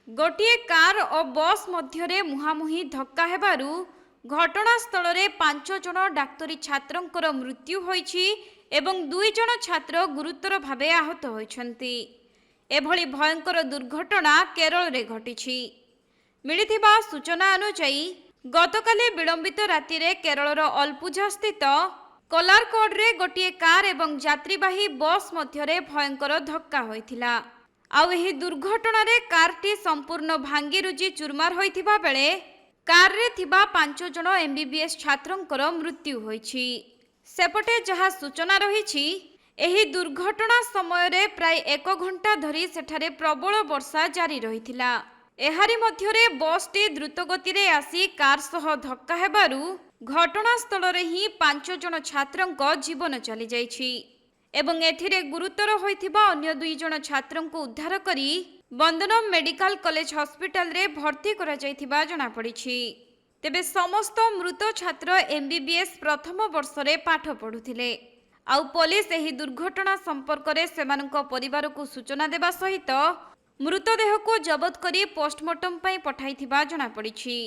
गोटे कार और बस मध्य मुहांमुही धक्का हेबारु घटनास्थल में 5 जन डाक्तरी छात्रों मृत्यु होईछि एवं 2 जन छात्र गुरुतर भावे आहत होइछन्ति। एभली भयंकर दुर्घटना केरल रे घटिछि। मिलिथिबा सूचना अनुसार गतकाली विलंबित राति रे केरलर अलपुझा स्थित कोलारकोड रे गोटे कार एवं यात्रीवाही बस मध्य भयंकर धक्का होइथिला। आउ एही दुर्घटना रे कारटी संपूर्ण भांगी रुजी चुरमार होइथिबा बेले कार रे थिबा 5 जन एमबीबीएस छात्रंकर मृत्यु होइछि। सेपटे जहा सूचना रहिछि एही दुर्घटना समय रे प्राय 1 घंटा धरी सेठारे प्रबल वर्षा जारी रहिथिला। एहारी मध्यरे बसटी द्रुत गति रे आसी कार सह धक्का हेबारु घटनास्थल रे ही 5 जन छात्रंक जीवन चली जाइछि एवं एथिरे गुरुतर होइथिबा अन्य 2 जन छात्रंक उद्धार करी बंदनम मेडिकल कॉलेज हॉस्पिटल रे भर्ती करा जाइथिबा जणा पड़िछि। तेबे समस्त मृत छात्र एमबीबीएस प्रथम वर्ष रे पाठ पढुथिले। आउ पुलिस एही दुर्घटना संपर्क रे सेमानक परिवार को सूचना देबा सहित मृतदेह को जबत करी पोस्टमार्टम पई पठाइथिबा जणा पड़िछि।